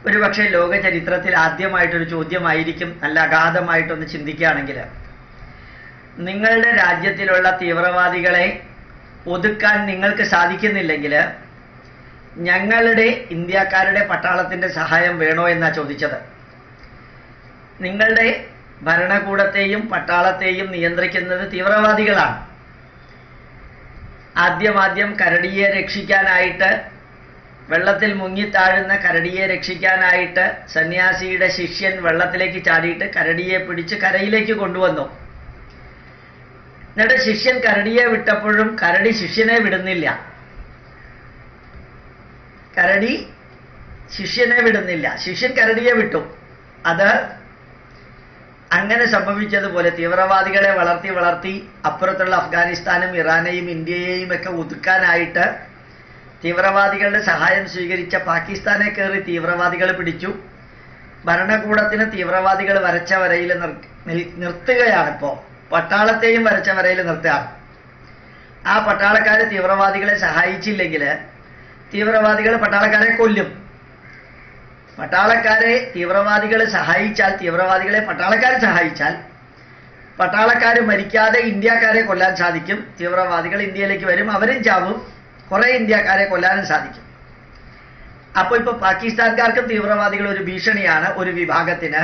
ഒരുപക്ഷെ ലോക ചരിത്രത്തിൽ ആദ്യമായിട്ടൊരു ചോദ്യമായിരിക്കും. നല്ല അഗാധമായിട്ടൊന്ന് ചിന്തിക്കുകയാണെങ്കിൽ, നിങ്ങളുടെ രാജ്യത്തിലുള്ള തീവ്രവാദികളെ ഒതുക്കാൻ നിങ്ങൾക്ക് സാധിക്കുന്നില്ലെങ്കിൽ ഞങ്ങളുടെ ഇന്ത്യക്കാരുടെ പട്ടാളത്തിന്റെ സഹായം വേണോ എന്നാ ചോദിച്ചത്. നിങ്ങളുടെ ഭരണകൂടത്തെയും പട്ടാളത്തെയും നിയന്ത്രിക്കുന്നത് തീവ്രവാദികളാണ്. ആദ്യം കരടിയെ രക്ഷിക്കാനായിട്ട്, വെള്ളത്തിൽ മുങ്ങിത്താഴുന്ന കരടിയെ രക്ഷിക്കാനായിട്ട് സന്യാസിയുടെ ശിഷ്യൻ വെള്ളത്തിലേക്ക് ചാടിയിട്ട് കരടിയെ പിടിച്ച് കരയിലേക്ക് കൊണ്ടുവന്നു. എന്നിട്ട് ശിഷ്യൻ കരടിയെ വിട്ടപ്പോഴും കരടി ശിഷ്യനെ വിടുന്നില്ല. കരടി ശിഷ്യനെ വിടുന്നില്ല, ശിഷ്യൻ കരടിയെ വിട്ടു. അത് അങ്ങനെ സംഭവിച്ചതുപോലെ തീവ്രവാദികളെ വളർത്തി അപ്പുറത്തുള്ള അഫ്ഗാനിസ്ഥാനും ഇറാനെയും ഇന്ത്യയെയും ഒക്കെ ഒതുക്കാനായിട്ട് തീവ്രവാദികളുടെ സഹായം സ്വീകരിച്ച പാകിസ്ഥാനെ കയറി തീവ്രവാദികൾ പിടിച്ചു. ഭരണകൂടത്തിന് തീവ്രവാദികൾ വരച്ച വരയിൽ നിർത്തുകയാണിപ്പോൾ. പട്ടാളത്തെയും വരച്ച വരയിൽ നിർത്തുകയാണ്. ആ പട്ടാളക്കാർ തീവ്രവാദികളെ സഹായിച്ചില്ലെങ്കിൽ തീവ്രവാദികൾ പട്ടാളക്കാരെ കൊല്ലും. പട്ടാളക്കാരെ തീവ്രവാദികൾ സഹായിച്ചാൽ, തീവ്രവാദികളെ പട്ടാളക്കാർ സഹായിച്ചാൽ പട്ടാളക്കാർ മരിക്കാതെ ഇന്ത്യക്കാരെ കൊല്ലാൻ സാധിക്കും. തീവ്രവാദികൾ ഇന്ത്യയിലേക്ക് വരും, അവരും ചാവും, കുറെ ഇന്ത്യക്കാരെ കൊല്ലാനും സാധിക്കും. അപ്പോൾ ഇപ്പൊ പാകിസ്ഥാൻകാർക്കും തീവ്രവാദികൾ ഒരു ഭീഷണിയാണ്. ഒരു വിഭാഗത്തിന്,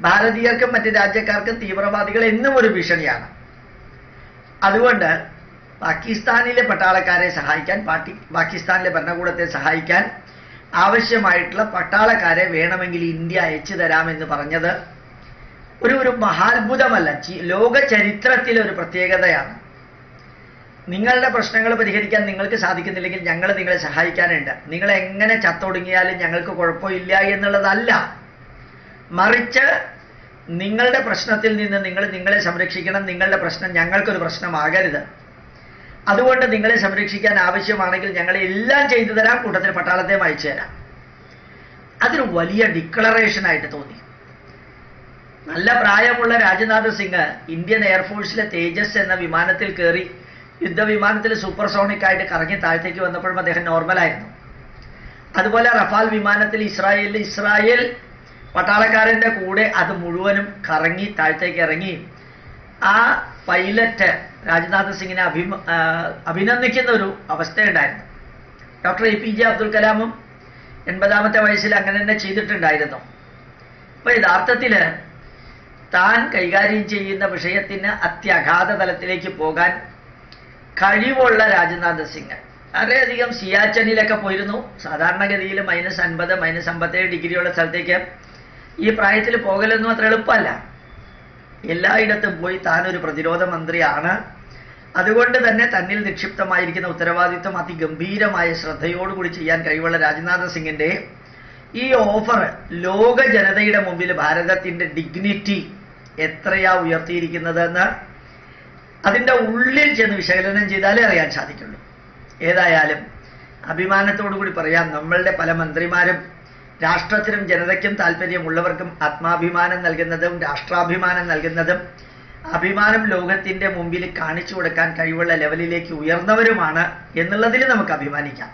ഭാരതീയർക്കും മറ്റ് രാജ്യക്കാർക്കും തീവ്രവാദികൾ എന്നും ഒരു ഭീഷണിയാണ്. അതുകൊണ്ട് പാകിസ്ഥാനിലെ പട്ടാളക്കാരെ സഹായിക്കാൻ, പാകിസ്ഥാനിലെ ഭരണകൂടത്തെ സഹായിക്കാൻ ആവശ്യമായിട്ടുള്ള പട്ടാളക്കാരെ വേണമെങ്കിൽ ഇന്ത്യ അയച്ചു തരാമെന്ന് പറഞ്ഞത് ഒരു മഹാത്ഭുതമല്ല, ലോക ചരിത്രത്തിലെ ഒരു പ്രത്യേകതയാണ്. നിങ്ങളുടെ പ്രശ്നങ്ങൾ പരിഹരിക്കാൻ നിങ്ങൾക്ക് സാധിക്കുന്നില്ലെങ്കിൽ ഞങ്ങൾ നിങ്ങളെ സഹായിക്കാനുണ്ട്. നിങ്ങൾ എങ്ങനെ ചത്തൊടുങ്ങിയാലും ഞങ്ങൾക്ക് കുഴപ്പമില്ല എന്നുള്ളതല്ല, മറിച്ച് നിങ്ങളുടെ പ്രശ്നത്തിൽ നിന്ന് നിങ്ങളെ സംരക്ഷിക്കണം. നിങ്ങളുടെ പ്രശ്നം ഞങ്ങൾക്കൊരു പ്രശ്നമാകരുത്. അതുകൊണ്ട് നിങ്ങളെ സംരക്ഷിക്കാൻ ആവശ്യമാണെങ്കിൽ ഞങ്ങളെ എല്ലാം ചെയ്തു തരാം, കൂട്ടത്തിൽ പട്ടാളത്തെ അയച്ചു തരാം. അതൊരു വലിയ ഡിക്ലറേഷനായിട്ട് തോന്നി. നല്ല പ്രായമുള്ള രാജ്നാഥ് സിംഗ് ഇന്ത്യൻ എയർഫോഴ്സിലെ തേജസ് എന്ന വിമാനത്തിൽ കയറി യുദ്ധവിമാനത്തിൽ സൂപ്പർസോണിക് ആയിട്ട് കറങ്ങി താഴത്തേക്ക് വന്നപ്പോഴും അദ്ദേഹം നോർമലായിരുന്നു. അതുപോലെ റഫാൽ വിമാനത്തിൽ ഇസ്രായേൽ പട്ടാളക്കാരൻ്റെ കൂടെ അത് മുഴുവനും കറങ്ങി താഴത്തേക്ക് ഇറങ്ങി. ആ പൈലറ്റ് രാജ്നാഥ് സിംഗിനെ അഭിനന്ദിക്കുന്ന ഒരു അവസ്ഥയുണ്ടായിരുന്നു. ഡോക്ടർ APJ അബ്ദുൽ കലാമും 80ാമത്തെ വയസ്സിൽ അങ്ങനെ തന്നെ ചെയ്തിട്ടുണ്ടായിരുന്നു. അപ്പൊ യഥാർത്ഥത്തിൽ താൻ കൈകാര്യം ചെയ്യുന്ന വിഷയത്തിന് അത്യഗാധ തലത്തിലേക്ക് പോകാൻ കഴിവുള്ള രാജ്നാഥ് സിംഗ് വളരെയധികം സിയാച്ചനിലൊക്കെ പോയിരുന്നു. സാധാരണഗതിയിൽ -50, -57 ഡിഗ്രിയുള്ള സ്ഥലത്തേക്ക് ഈ പ്രായത്തിൽ പോകലൊന്നും അത്ര എളുപ്പമല്ല. എല്ലായിടത്തും പോയി താനൊരു പ്രതിരോധ മന്ത്രിയാണ്. അതുകൊണ്ട് തന്നെ തന്നിൽ നിക്ഷിപ്തമായിരിക്കുന്ന ഉത്തരവാദിത്വം അതിഗംഭീരമായ ശ്രദ്ധയോടുകൂടി ചെയ്യാൻ കഴിവുള്ള രാജ്നാഥ് സിംഗിന്റെ ഈ ഓഫർ ലോക ജനതയുടെ മുമ്പിൽ ഭാരതത്തിന്റെ ഡിഗ്നിറ്റി എത്രയാ ഉയർത്തിയിരിക്കുന്നതെന്ന് അതിൻ്റെ ഉള്ളിൽ ചെന്ന് വിശകലനം ചെയ്താലേ അറിയാൻ സാധിക്കുള്ളൂ. ഏതായാലും അഭിമാനത്തോടു കൂടി പറയാം, നമ്മളുടെ പല മന്ത്രിമാരും രാഷ്ട്രത്തിനും ജനതയ്ക്കും താല്പര്യമുള്ളവർക്കും ആത്മാഭിമാനം നൽകുന്നതും രാഷ്ട്രാഭിമാനം നൽകുന്നതും അഭിമാനം ലോകത്തിന്റെ മുമ്പിൽ കാണിച്ചു കൊടുക്കാൻ കഴിവുള്ള ലെവലിലേക്ക് ഉയർന്നവരുമാണ് എന്നുള്ളതിൽ നമുക്ക് അഭിമാനിക്കാം.